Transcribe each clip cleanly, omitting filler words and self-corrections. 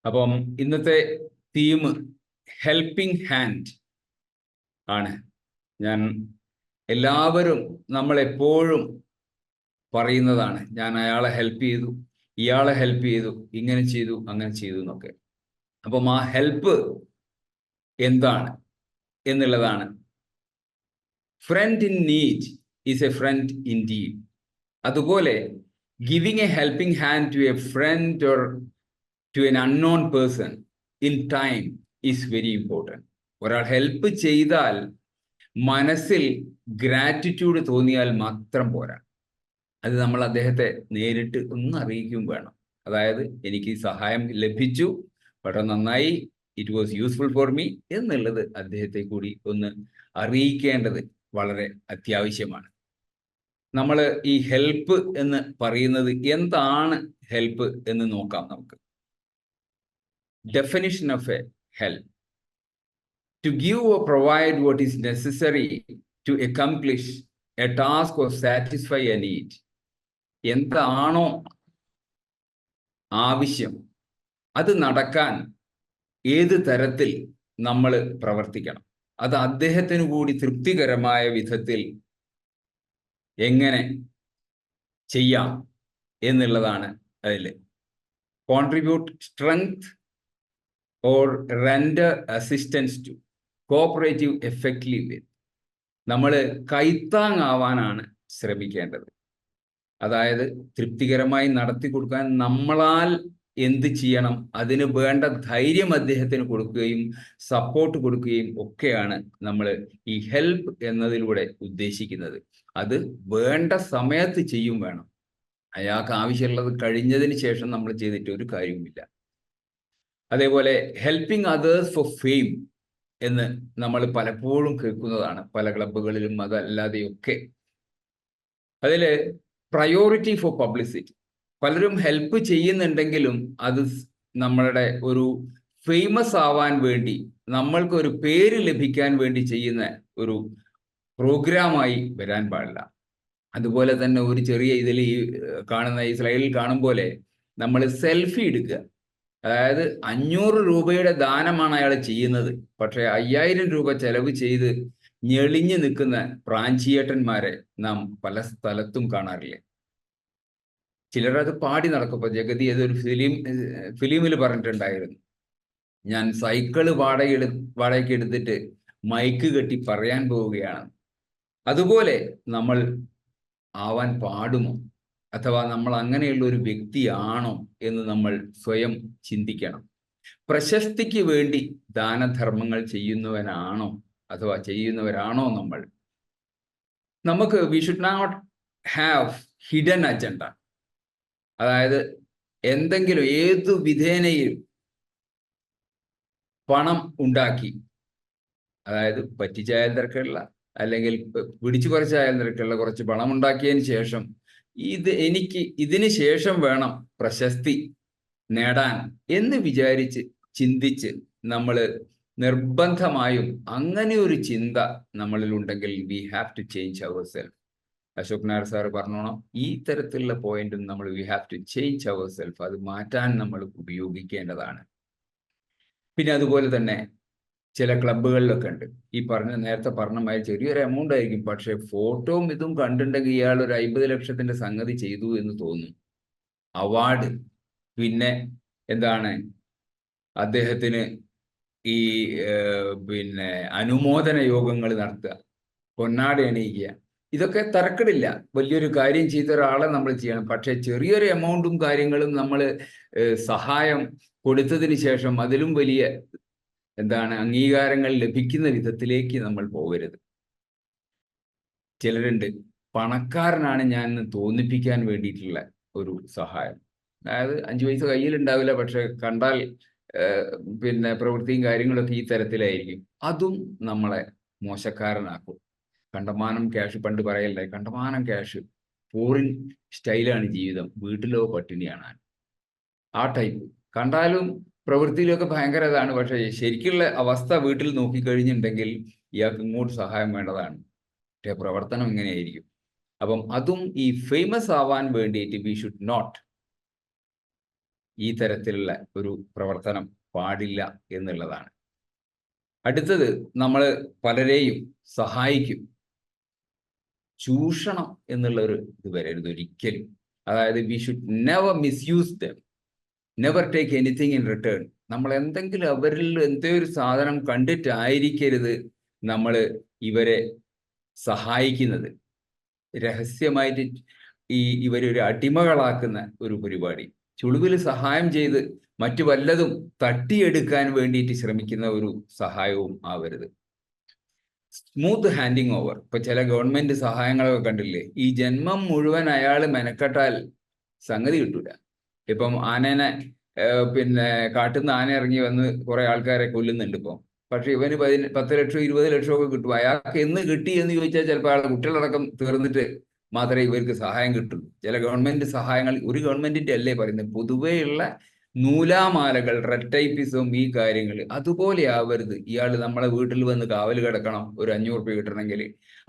അപ്പം ഇന്നത്തെ theme helping hand ആണ്. ഞാൻ എല്ലാവരും നമ്മളെപ്പോഴും പറയുന്നതാണ്, ഞാൻ അയാളെ ഹെൽപ്പ് ചെയ്തു, ഇയാളെ ഹെൽപ്പ് ചെയ്തു, ഇങ്ങനെ ചെയ്തു, അങ്ങനെ ചെയ്തു എന്നൊക്കെ. അപ്പം ആ ഹെൽപ്പ് എന്താണ് എന്നുള്ളതാണ്. Friend in need is a friend in deed. അതുപോലെ giving a helping hand to a friend or to an unknown person in time is very important. ഒരാൾ ഹെൽപ്പ് ചെയ്താൽ മനസ്സിൽ ഗ്രാറ്റിറ്റ്യൂഡ് തോന്നിയാൽ മാത്രം പോരാ, അത് നമ്മൾ അദ്ദേഹത്തെ നേരിട്ട് ഒന്ന് അറിയിക്കുകയും വേണം. അതായത് എനിക്ക് സഹായം ലഭിച്ചു, വളരെ നന്നായി, it was useful for me എന്നുള്ളത് അദ്ദേഹത്തെ കൂടി ഒന്ന് അറിയിക്കേണ്ടത് വളരെ അത്യാവശ്യമാണ്. നമ്മൾ ഈ ഹെൽപ്പ് എന്ന് പറയുന്നത് എന്താണ് ഹെൽപ്പ് എന്ന് നോക്കാം നമുക്ക്. Definition of a help: to give or provide what is necessary to accomplish a task or satisfy a need. എന്താണോ ആവശ്യം അത് നടക്കാൻ ഏത് തരത്തിൽ നമ്മൾ പ്രവർത്തിക്കണം, അത് അദ്ദേഹത്തിന് കൂടി തൃപ്തികരമായ വിധത്തിൽ എങ്ങനെ ചെയ്യാം എന്നുള്ളതാണ് അതിൽ. Contribute strength or render assistance to, cooperative effectively with. നമ്മൾ കൈത്താങ്ങാവാനാണ് ശ്രമിക്കേണ്ടത്. അതായത് തൃപ്തികരമായി നടത്തി കൊടുക്കാൻ നമ്മളാൽ എന്ത് ചെയ്യണം, അതിന് വേണ്ട ധൈര്യം അദ്ദേഹത്തിന് കൊടുക്കുകയും സപ്പോർട്ട് കൊടുക്കുകയും ഒക്കെയാണ് നമ്മൾ ഈ ഹെൽപ്പ് എന്നതിലൂടെ ഉദ്ദേശിക്കുന്നത്. അത് വേണ്ട സമയത്ത് ചെയ്യും വേണം. അയാൾക്ക് ആവശ്യമുള്ളത് കഴിഞ്ഞതിന് ശേഷം നമ്മൾ ചെയ്തിട്ട് ഒരു കാര്യവുമില്ല. അതേപോലെ ഹെൽപ്പിംഗ് അതേഴ്സ് ഫോർ ഫെയിം എന്ന് നമ്മൾ പലപ്പോഴും കേൾക്കുന്നതാണ്, പല ക്ലബ്ബുകളിലും അതല്ലാതെയൊക്കെ. അതിൽ പ്രയോറിറ്റി ഫോർ പബ്ലിസിറ്റി. പലരും ഹെൽപ്പ് ചെയ്യുന്നുണ്ടെങ്കിലും അത് നമ്മളുടെ ഒരു ഫേമസ് ആവാൻ വേണ്ടി, നമ്മൾക്കൊരു പേര് ലഭിക്കാൻ വേണ്ടി ചെയ്യുന്ന ഒരു പ്രോഗ്രാമായി വരാൻ പാടില്ല. അതുപോലെ തന്നെ ഒരു ചെറിയ ഇതിൽ ഈ കാണുന്ന ഈ സ്ലൈഡിൽ കാണും പോലെ നമ്മൾ സെൽഫി എടുക്കുക. അതായത് 500 രൂപയുടെ ദാനമാണ് അയാൾ ചെയ്യുന്നത്, പക്ഷേ 5000 രൂപ ചെലവ് ചെയ്ത് ഞെളിഞ്ഞു നിൽക്കുന്ന പ്രാഞ്ചിയേട്ടന്മാരെ നാം പല സ്ഥലത്തും കാണാറില്ലേ. ചിലരത് പാടി നടക്കും. ഇപ്പൊ ജഗതി ഏതൊരു ഫിലിമിൽ പറഞ്ഞിട്ടുണ്ടായിരുന്നു, ഞാൻ സൈക്കിള് വാടകയ്ക്ക് എടുത്തിട്ട് മൈക്ക് കെട്ടി പറയാൻ പോവുകയാണ്. അതുപോലെ നമ്മൾ ആവാൻ പാടുമോ, അഥവാ നമ്മൾ അങ്ങനെയുള്ള ഒരു വ്യക്തിയാണോ എന്ന് നമ്മൾ സ്വയം ചിന്തിക്കണം. പ്രശസ്തിക്ക് വേണ്ടി ദാനധർമ്മങ്ങൾ ചെയ്യുന്നവനാണോ അഥവാ ചെയ്യുന്നവരാണോ നമ്മൾ? നമുക്ക് we should not have hidden agenda. അതായത് എന്തെങ്കിലും ഏതു വിധേനയും പണം ഉണ്ടാക്കി, അതായത് പറ്റിച്ചായാലും തിരക്കുള്ള അല്ലെങ്കിൽ പിടിച്ചു പറിച്ചായാലും തിരക്കുള്ള കുറച്ച് പണം ഉണ്ടാക്കിയതിന് ശേഷം എനിക്ക് ഇതിന് ശേഷം വേണം പ്രശസ്തി നേടാൻ എന്ന് വിചാരിച്ച് ചിന്തിച്ച് നമ്മൾ നിർബന്ധമായും അങ്ങനെ ഒരു ചിന്ത നമ്മളിൽ ഉണ്ടെങ്കിൽ we have to change our self. Ashok Nair sir പറഞ്ഞോണം, ഈ തരത്തിലുള്ള പോയിന്റും നമ്മൾ we have to change our self. അത് മാറ്റാൻ നമ്മൾ ഉപയോഗിക്കേണ്ടതാണ്. പിന്നെ അതുപോലെ തന്നെ ചില ക്ലബ്ബുകളിലൊക്കെ ഉണ്ട്, ഈ നേരത്തെ പറഞ്ഞ ചെറിയൊരു എമൗണ്ട് ആയിരിക്കും, പക്ഷെ ഫോട്ടോയും ഇതും കണ്ടിട്ടുണ്ടെങ്കിൽ ഇയാൾ ഒരു 50 ലക്ഷത്തിന്റെ സംഗതി ചെയ്തു എന്ന് തോന്നും. അവാർഡ്, പിന്നെ എന്താണ് അദ്ദേഹത്തിന് ഈ പിന്നെ അനുമോദന യോഗങ്ങൾ നടത്തുക, പൊന്നാട അണിയിക്കുക, ഇതൊക്കെ തരക്കെടില്ല. വലിയൊരു കാര്യം ചെയ്ത ഒരാളെ നമ്മൾ ചെയ്യണം. പക്ഷെ ചെറിയൊരു എമൗണ്ടും കാര്യങ്ങളും നമ്മൾ സഹായം കൊടുത്തതിന് ശേഷം അതിലും വലിയ അംഗീകാരങ്ങൾ ലഭിക്കുന്ന വിധത്തിലേക്ക് നമ്മൾ പോകരുത്. ചിലരുണ്ട് പണക്കാരനാണ് ഞാൻ എന്ന് തോന്നിപ്പിക്കാൻ വേണ്ടിയിട്ടുള്ള ഒരു സഹായം. അതായത് 5 പൈസ കയ്യിലുണ്ടാവില്ല, പക്ഷെ കണ്ടാൽ പിന്നെ പ്രവൃത്തിയും കാര്യങ്ങളൊക്കെ ഈ തരത്തിലായിരിക്കും. അതും നമ്മളെ മോശക്കാരനാക്കും. കണ്ടമാനം ക്യാഷ്, പണ്ട് പറയല്ലേ, കണ്ടമാനം ക്യാഷ്, ഫോറിൻ സ്റ്റൈലാണ് ജീവിതം, വീട്ടിലോ പട്ടിണിയാണ്. ആ ടൈപ്പ് കണ്ടാലും പ്രവൃത്തിയിലൊക്കെ ഭയങ്കര ഇതാണ്, പക്ഷെ ശരിക്കുള്ള അവസ്ഥ വീട്ടിൽ നോക്കിക്കഴിഞ്ഞിട്ടുണ്ടെങ്കിൽ ഇയാൾക്ക് ഇങ്ങോട്ട് സഹായം വേണ്ടതാണ്, പക്ഷേ പ്രവർത്തനം ഇങ്ങനെയായിരിക്കും. അപ്പം അതും ഈ ഫേമസ് ആവാൻ വേണ്ടിയിട്ട് വി ഷുഡ് നോട്ട് ഈ തരത്തിലുള്ള ഒരു പ്രവർത്തനം പാടില്ല എന്നുള്ളതാണ്. അടുത്തത്, നമ്മൾ പലരെയും സഹായിക്കും. ചൂഷണം എന്നുള്ള ഒരു ഇത് വരരുത് ഒരിക്കലും. അതായത് we should never misuse dum, never take anything in return. നമ്മൾ എന്തെങ്കിലും അവരിൽ എന്തോ ഒരു സാധനം കണ്ടിട്ടായിരിക്കരുത് നമ്മൾ ഇവരെ സഹായിക്കുന്നത്. രഹസ്യമായിട്ട് ഇവരൊരു അടിമകളാക്കുന്ന ഒരു പരിപാടി, ചുളിവിൽ സഹായം ചെയ്ത് മറ്റു വല്ലതും തട്ടിയെടുക്കാൻ വേണ്ടിയിട്ട് ശ്രമിക്കുന്ന ഒരു സഹായവും ആവരുത്. Smooth handing over. ഇപ്പൊ ചില ഗവൺമെന്റ് സഹായങ്ങളൊക്കെ കണ്ടില്ലേ, ഈ ജന്മം മുഴുവൻ അയാൾ മെനക്കെട്ടാൽ സംഗതി കിട്ടൂല. ഇപ്പം ആനേനെ പിന്നെ കാട്ടുന്ന ആന ഇറങ്ങി വന്ന് കുറെ ആൾക്കാരെ കൊല്ലുന്നുണ്ട് ഇപ്പം. പക്ഷെ ഇവന് 10 ലക്ഷം 20 ലക്ഷം ഒക്കെ കിട്ടും. അയാൾക്ക് എന്ന് കിട്ടി എന്ന് ചോദിച്ചാൽ ചിലപ്പോൾ അയാൾ കുട്ടികളടക്കം തീർന്നിട്ട് മാത്രമേ ഇവർക്ക് സഹായം കിട്ടുള്ളൂ. ചില ഗവൺമെന്റ് സഹായങ്ങൾ, ഒരു ഗവൺമെന്റിന്റെ അല്ലേ പറയുന്നത്, പൊതുവെയുള്ള നൂലാമാലകൾ, റെഡ് ടൈപ്പിസം, ഈ കാര്യങ്ങൾ അതുപോലെ ആവരുത്. ഇയാൾ നമ്മളെ വീട്ടിൽ വന്ന് കാവൽ കിടക്കണം ഒരു 500 രൂപ കിട്ടണമെങ്കിൽ,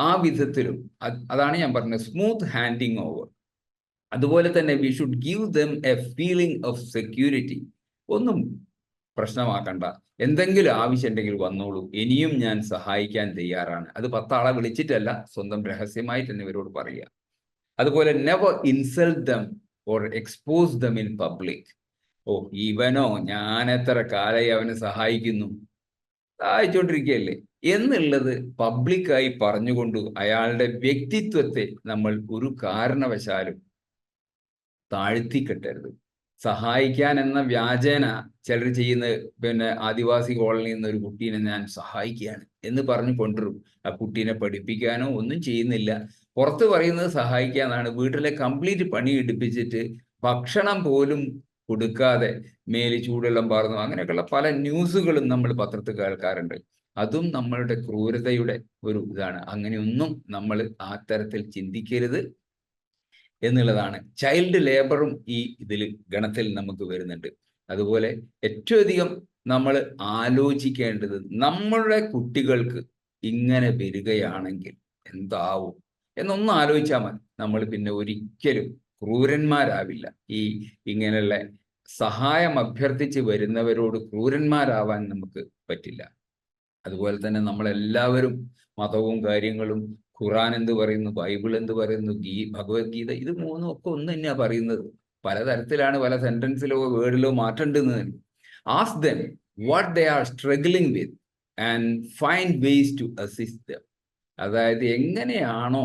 ആ വിധത്തിലും. അതാണ് ഞാൻ പറഞ്ഞത്, സ്മൂത്ത് ഹാൻഡിങ് ഓവർ. അതുപോലെ തന്നെ we should give them a feeling of security. ഒന്നും പ്രശ്നമാക്കണ്ട, എന്തെങ്കിലും ആവശ്യമുണ്ടെങ്കിൽ വന്നോളൂ, ഇനിയും ഞാൻ സഹായിക്കാൻ തയ്യാറാണ്. അത് 10 ആളെ വിളിച്ചിട്ടല്ല, സ്വന്തം രഹസ്യമായിട്ട് തന്നെ ഇവരോട് പറയുക. അതുപോലെ never insult them or expose them in public. ഓ, ഇവനോ, ഞാൻ എത്ര കാലമായി അവനെ സഹായിക്കുന്നു, സഹായിച്ചോണ്ടിരിക്കുകയല്ലേ എന്നുള്ളത് പബ്ലിക്കായി പറഞ്ഞുകൊണ്ട് അയാളുടെ വ്യക്തിത്വത്തെ നമ്മൾ ഒരു കാരണവശാലും താഴ്ത്തിക്കെട്ടരുത്. സഹായിക്കാൻ എന്ന വ്യാജേന ചിലർ ചെയ്യുന്ന, പിന്നെ ആദിവാസി കോളനിയിൽ നിന്ന് ഒരു കുട്ടീനെ ഞാൻ സഹായിക്കുകയാണ് എന്ന് പറഞ്ഞു കൊണ്ടുവരും. ആ കുട്ടീനെ പഠിപ്പിക്കാനോ ഒന്നും ചെയ്യുന്നില്ല, പുറത്ത് പറയുന്നത് സഹായിക്കാന്നാണ്. വീട്ടിലെ കംപ്ലീറ്റ് പണി എടുപ്പിച്ചിട്ട് ഭക്ഷണം പോലും കൊടുക്കാതെ മേല് ചൂടെല്ലാം പാർന്നു, അങ്ങനെയൊക്കെയുള്ള പല ന്യൂസുകളും നമ്മൾ പത്രത്തിൽ കേൾക്കാറുണ്ട്. അതും നമ്മളുടെ ക്രൂരതയുടെ ഒരു ഇതാണ്. അങ്ങനെയൊന്നും നമ്മൾ ആ തരത്തിൽ ചിന്തിക്കരുത് എന്നുള്ളതാണ്. ചൈൽഡ് ലേബറും ഈ ഇതിൽ ഗണത്തിൽ നമുക്ക് വരുന്നുണ്ട്. അതുപോലെ ഏറ്റവും അധികം നമ്മൾ ആലോചിക്കേണ്ടത്, നമ്മളുടെ കുട്ടികൾക്ക് ഇങ്ങനെ വരികയാണെങ്കിൽ എന്താവും എന്നൊന്ന് ആലോചിച്ചാൽ മതി. നമ്മൾ പിന്നെ ഒരിക്കലും ക്രൂരന്മാരാവില്ല. ഇങ്ങനെയുള്ള സഹായം അഭ്യർത്ഥിച്ച് വരുന്നവരോട് ക്രൂരന്മാരാവാൻ നമുക്ക് പറ്റില്ല. അതുപോലെ തന്നെ നമ്മളെല്ലാവരും മതവും കാര്യങ്ങളും, ഖുറാൻ എന്ത് പറയുന്നു, ബൈബിൾ എന്ത് പറയുന്നു, ഭഗവത്ഗീത, ഇത് മൂന്നും ഒക്കെ ഒന്ന് തന്നെയാ പറയുന്നത്. പലതരത്തിലാണ്, പല സെന്റൻസിലോ വേർഡിലോ മാറ്റേണ്ടതെന്ന്. Ask them what they are struggling with and find ways to assist them. അതായത് എങ്ങനെയാണോ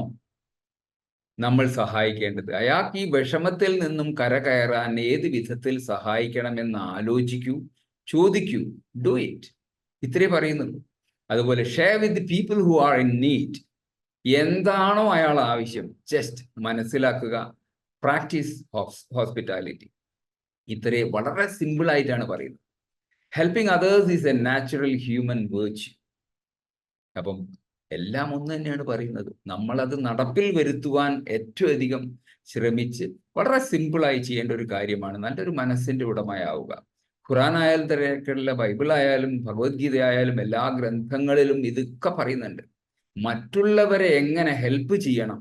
നമ്മൾ സഹായിക്കേണ്ടത്, അയാൾക്ക് ഈ വിഷമത്തിൽ നിന്നും കരകയറാൻ ഏത് വിധത്തിൽ സഹായിക്കണമെന്ന് ആലോചിക്കൂ, ചോദിക്കൂ, ഡു ഇറ്റ്. ഇത്രേ പറയുന്നുള്ളൂ. അതുപോലെ share with people who are in need. എന്താണോ അയാൾ ആവശ്യം ജസ്റ്റ് മനസ്സിലാക്കുക. Practice hospitality. ഇത്രേ വളരെ സിമ്പിൾ ആയിട്ടാണ് പറയുന്നത്. Helping others is A natural human virtue. അപ്പം എല്ലാം ഒന്ന് തന്നെയാണ് പറയുന്നത്. നമ്മളത് നടപ്പിൽ വരുത്തുവാൻ ഏറ്റവും അധികം ശ്രമിച്ച് വളരെ സിമ്പിളായി ചെയ്യേണ്ട ഒരു കാര്യമാണ്. നല്ലൊരു മനസ്സിന്റെ ഉടമയാവുക. ഖുറാൻ ആയാലും തിരക്കുള്ള ബൈബിൾ ആയാലും ഭഗവത്ഗീത ആയാലും എല്ലാ ഗ്രന്ഥങ്ങളിലും ഇതൊക്കെ പറയുന്നുണ്ട്. മറ്റുള്ളവരെ എങ്ങനെ ഹെൽപ്പ് ചെയ്യണം,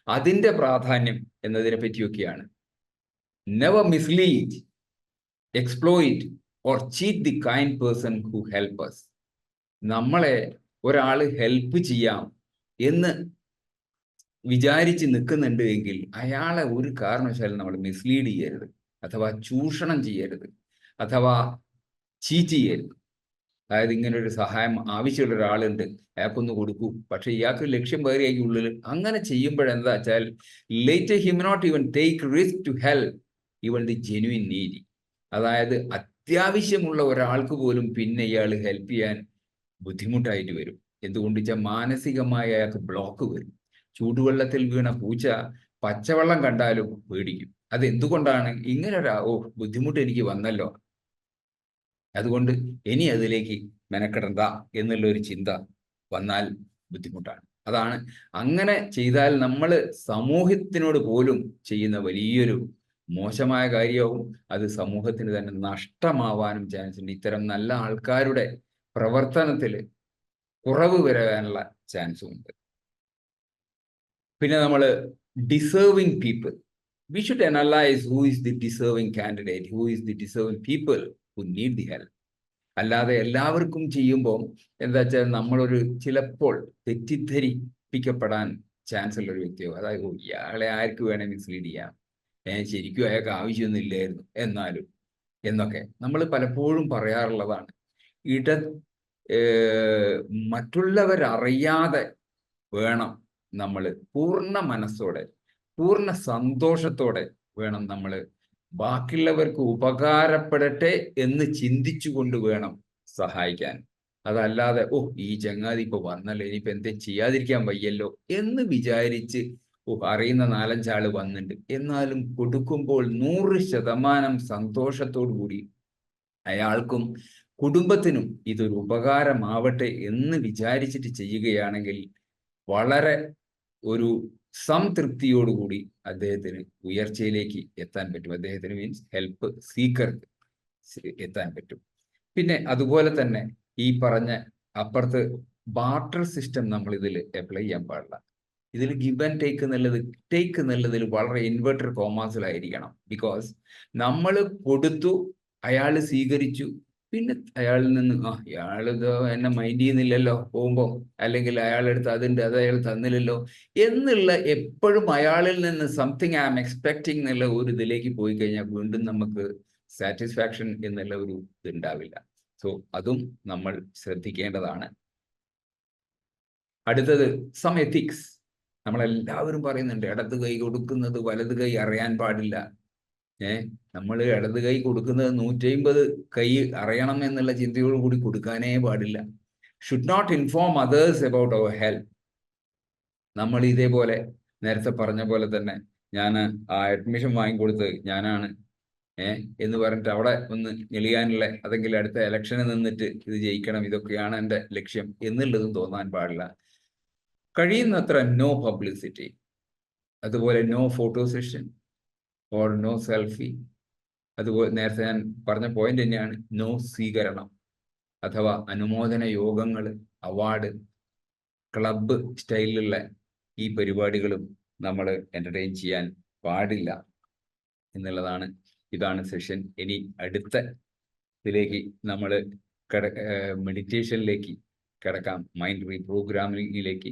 അതിൻ്റെ പ്രാധാന്യം എന്നതിനെ പറ്റിയൊക്കെയാണ്. Never mislead, exploit or cheat the kind person who help us. നമ്മളെ ഒരാൾ ഹെൽപ്പ് ചെയ്യാം എന്ന് വിചാരിച്ച് നിൽക്കുന്നുണ്ട് എങ്കിൽ അയാളെ ഒരു കാരണവശാലും നമ്മൾ മിസ്ലീഡ് ചെയ്യരുത്, അഥവാ ചൂഷണം ചെയ്യരുത്, അഥവാ ചീറ്റ് ചെയ്യരുത്. അതായത് ഇങ്ങനെ ഒരു സഹായം ആവശ്യമുള്ള ഒരാളുണ്ട്, അയാൾക്കൊന്ന് കൊടുക്കൂ, പക്ഷെ ഇയാൾക്ക് ലക്ഷ്യം വേറെ ആയിരിക്കും ഉള്ളിൽ. അങ്ങനെ ചെയ്യുമ്പോഴെന്താ വെച്ചാൽ later him not even take risk to help even the genuine needy. അതായത് അത്യാവശ്യമുള്ള ഒരാൾക്ക് പോലും പിന്നെ ഇയാൾ ഹെൽപ്പ് ചെയ്യാൻ ബുദ്ധിമുട്ടായിട്ട് വരും. എന്തുകൊണ്ട് വെച്ചാൽ മാനസികമായി അയാൾക്ക് ബ്ലോക്ക് വരും. ചൂടുവെള്ളത്തിൽ വീണ പൂച്ച പച്ചവെള്ളം കണ്ടാലും പേടിക്കും. അത് എന്തുകൊണ്ടാണ്? ഇങ്ങനെ ബുദ്ധിമുട്ട് എനിക്ക് വന്നല്ലോ, അതുകൊണ്ട് ഇനി അതിലേക്ക് മെനക്കെടണ്ട എന്നുള്ള ഒരു ചിന്ത വന്നാൽ ബുദ്ധിമുട്ടാണ്. അതാണ്, അങ്ങനെ ചെയ്താൽ നമ്മൾ സമൂഹത്തിനോട് പോലും ചെയ്യുന്ന വലിയൊരു മോശമായ കാര്യവും അത് സമൂഹത്തിന് തന്നെ നഷ്ടമാവാനും ചാൻസ് ഉണ്ട്. ഇത്തരം നല്ല ആൾക്കാരുടെ പ്രവർത്തനത്തിൽ കുറവ് വരാനുള്ള ചാൻസും ഉണ്ട്. പിന്നെ നമ്മൾ deserving people, we should analyze who is the deserving candidate, who is the deserving people who need the help. അല്ലാതെ എല്ലാവർക്കും ചെയ്യുമ്പോൾ എന്താ വെച്ചാൽ നമ്മളൊരു ചിലപ്പോൾ തെറ്റിദ്ധരിപ്പിക്കപ്പെടാൻ ചാൻസ് ഉള്ള ഒരു വ്യക്തിയോ, അതായത് ഇയാളെ ആർക്ക് വേണേ മിസ്ലീഡ് ചെയ്യാം, ശരിക്കും അയാൾക്ക് ആവശ്യമൊന്നും ഇല്ലായിരുന്നു എന്നാലും എന്നൊക്കെ നമ്മൾ പലപ്പോഴും പറയാറുള്ളതാണ്. മറ്റുള്ളവരറിയാതെ വേണം നമ്മൾ പൂർണ്ണ മനസ്സോടെ, പൂർണ്ണ സന്തോഷത്തോടെ വേണം നമ്മൾ ബാക്കിയുള്ളവർക്ക് ഉപകാരപ്പെടട്ടെ എന്ന് ചിന്തിച്ചുകൊണ്ട് വേണം സഹായിക്കാൻ. അതല്ലാതെ ഈ ചങ്ങാതി ഇപ്പൊ വന്നല്ലോ, ഇനിയിപ്പോ എന്തേ ചെയ്യാതിരിക്കാൻ വയ്യല്ലോ എന്ന് വിചാരിച്ച് അറിയുന്ന 4-5 ആള് വന്നിട്ടുണ്ട് എന്നാലും കൊടുക്കുമ്പോൾ 100% സന്തോഷത്തോടു കൂടി അയാൾക്കും കുടുംബത്തിനും ഇതൊരു ഉപകാരമാവട്ടെ എന്ന് വിചാരിച്ചിട്ട് ചെയ്യുകയാണെങ്കിൽ വളരെ ഒരു സംതൃപ്തിയോടുകൂടി അദ്ദേഹത്തിന് ഉയർച്ചയിലേക്ക് എത്താൻ പറ്റും. അദ്ദേഹത്തിന് മീൻസ് ഹെൽപ്പ് സീക്കർക്ക് എത്താൻ പറ്റും. പിന്നെ അതുപോലെ തന്നെ ഈ പറഞ്ഞ അപ്പുറത്ത് ബാർട്ടർ സിസ്റ്റം നമ്മൾ ഇതിൽ അപ്ലൈ ചെയ്യാൻ പാടില്ല. ഇതിൽ ഗിവ് ആൻഡ് ടേക്ക് എന്നുള്ളതിൽ വളരെ ഇൻവെർട്ടർ കോമാസിലായിരിക്കണം. ബിക്കോസ് നമ്മൾ കൊടുത്തു, അയാൾ സ്വീകരിച്ചു, പിന്നെ അയാളിൽ നിന്ന് ഇയാളിത് എന്നെ മൈൻഡ് ചെയ്യുന്നില്ലല്ലോ പോകുമ്പോൾ, അല്ലെങ്കിൽ അയാളെടുത്ത് അതുണ്ട് അത് അയാൾ തന്നില്ലല്ലോ എന്നുള്ള എപ്പോഴും അയാളിൽ നിന്ന് സംതിങ് ഐ ആം എക്സ്പെക്ടിങ് എന്നുള്ള ഒരു ഇതിലേക്ക് പോയി കഴിഞ്ഞാൽ വീണ്ടും നമുക്ക് സാറ്റിസ്ഫാക്ഷൻ എന്നുള്ള ഒരു ഇതുണ്ടാവില്ല. സോ അതും നമ്മൾ ശ്രദ്ധിക്കേണ്ടതാണ്. അടുത്തത് സം എത്തിക്സ്. നമ്മളെല്ലാവരും പറയുന്നുണ്ട് ഇടത് കൈ കൊടുക്കുന്നത് വലത് കൈ അറിയാൻ പാടില്ല. നമ്മൾ ഇടത് കൈ കൊടുക്കുന്നത് 150 കൈ അറിയണം എന്നുള്ള ചിന്തയോടുകൂടി കൊടുക്കാനേ പാടില്ല. Should not inform others about our help. നമ്മൾ ഇതേപോലെ നേരത്തെ പറഞ്ഞ പോലെ തന്നെ ഞാൻ ആ അഡ്മിഷൻ വാങ്ങിക്കൊടുത്തത് ഞാനാണ് എന്ന് പറഞ്ഞിട്ട് അവിടെ ഒന്ന് ഞെളിയാനുള്ള, അതെങ്കിൽ അടുത്ത ഇലക്ഷന് നിന്നിട്ട് ഇത് ജയിക്കണം, ഇതൊക്കെയാണ് എൻ്റെ ലക്ഷ്യം എന്നുള്ളതും തോന്നാൻ പാടില്ല. കഴിയുന്നത്ര നോ പബ്ലിസിറ്റി, അതുപോലെ no photo session or no selfie. അതുപോലെ നേരത്തെ ഞാൻ പറഞ്ഞ പോയിന്റ് തന്നെയാണ് നോ സ്വീകരണം അഥവാ അനുമോദന യോഗങ്ങൾ, അവാർഡ്, ക്ലബ്ബ് സ്റ്റൈലിലുള്ള ഈ പരിപാടികളും നമ്മൾ എൻ്റർടൈൻ ചെയ്യാൻ പാടില്ല എന്നുള്ളതാണ്. ഇതാണ് സെഷൻ. ഇനി അടുത്ത ഇതിലേക്ക് നമ്മൾ മെഡിറ്റേഷനിലേക്ക് കിടക്കാം, മൈൻഡ് റീപ്രോഗ്രാമിങ്ങിലേക്ക്.